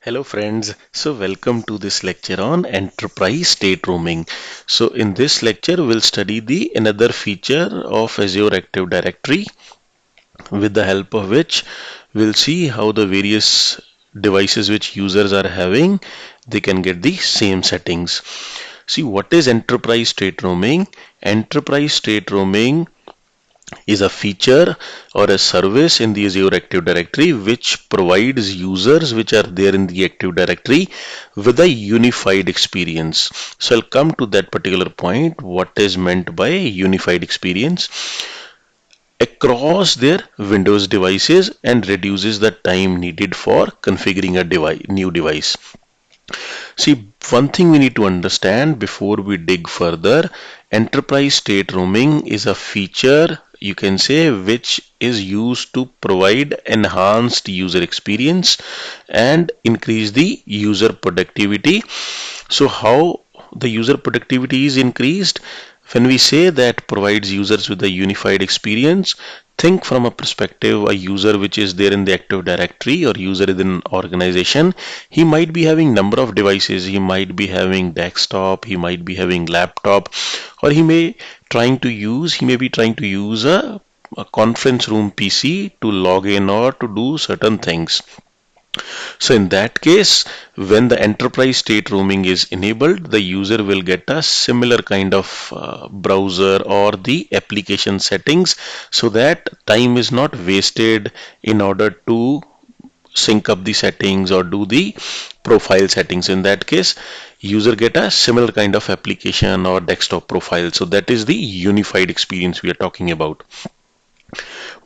Hello friends, so welcome to this lecture on enterprise state roaming. So in this lecture we'll study the another feature of Azure Active Directory, with the help of which we'll see how the various devices which users are having, they can get the same settings. See, what is enterprise state roaming? Enterprise state roaming is a feature or a service in the Azure Active Directory which provides users which are there in the Active Directory with a unified experience. So I'll come to that particular point, what is meant by unified experience across their Windows devices, and reduces the time needed for configuring a new device. See, one thing we need to understand before we dig further, enterprise state roaming is a feature, you can say, which is used to provide enhanced user experience and increase the user productivity. So how the user productivity is increased? When we say that provides users with a unified experience, think from a perspective a user which is there in the Active Directory or user in an organization, he might be having number of devices, he might be having desktop, he might be having laptop, or he may be trying to use a conference room PC to log in or to do certain things. So in that case, when the enterprise state roaming is enabled, the user will get a similar kind of browser or the application settings, so that time is not wasted in order to sync up the settings or do the profile settings. In that case, user get a similar kind of application or desktop profile. So that is the unified experience we are talking about.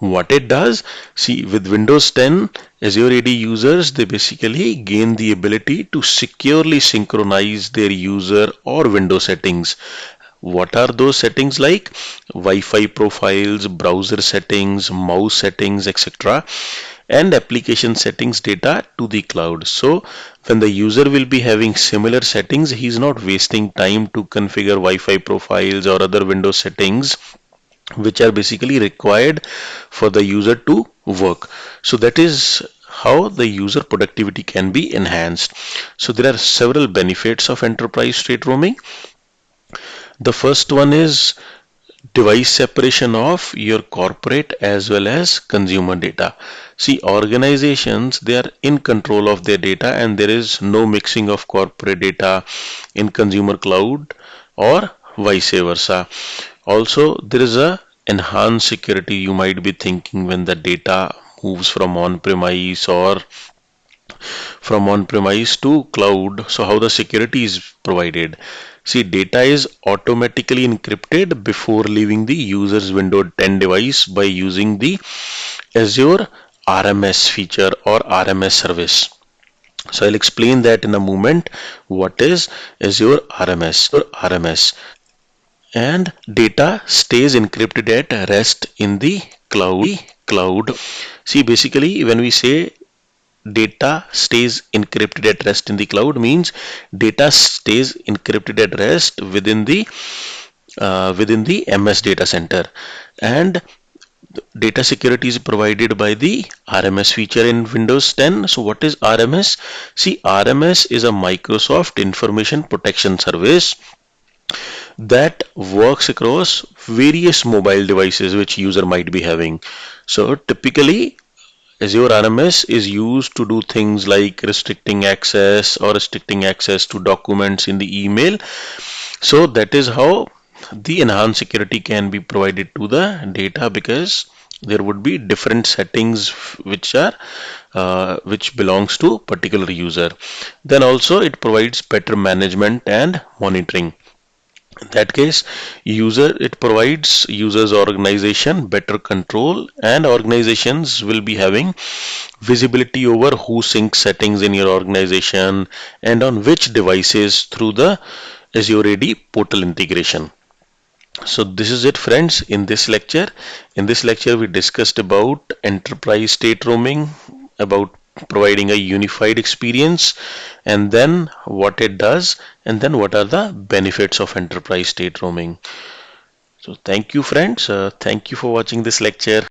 What it does, see, with Windows 10 Azure AD users, they basically gain the ability to securely synchronize their user or window settings. What are those settings like? Wi-Fi profiles, browser settings, mouse settings, etc., and application settings data to the cloud. So when the user will be having similar settings, he is not wasting time to configure Wi-Fi profiles or other window settings which are basically required for the user to work. So that is how the user productivity can be enhanced. So there are several benefits of enterprise state roaming. The first one is device separation of your corporate as well as consumer data. See, organizations, they are in control of their data, and there is no mixing of corporate data in consumer cloud or vice versa. Also, there is a enhanced security, you might be thinking, when the data moves from on-premise or from on-premise to cloud. So how the security is provided? See, data is automatically encrypted before leaving the user's Windows 10 device by using the Azure RMS feature or RMS service. So I'll explain that in a moment. What is Azure RMS? RMS, and data stays encrypted at rest in the cloud. See, basically when we say data stays encrypted at rest in the cloud, means data stays encrypted at rest within the MS data center, and data security is provided by the RMS feature in Windows 10. So what is RMS? See, RMS is a Microsoft Information Protection Service that works across various mobile devices which user might be having. So typically Azure RMS is used to do things like restricting access or restricting access to documents in the email. So that is how the enhanced security can be provided to the data, because there would be different settings which belongs to particular user. Then also it provides better management and monitoring. In that case, it provides users organization better control, and organizations will be having visibility over who syncs settings in your organization and on which devices through the Azure AD portal integration. So this is it, friends, in this lecture. In this lecture we discussed about enterprise state roaming, about providing a unified experience, and then what it does, and then what are the benefits of enterprise state roaming. So thank you, friends. Thank you for watching this lecture.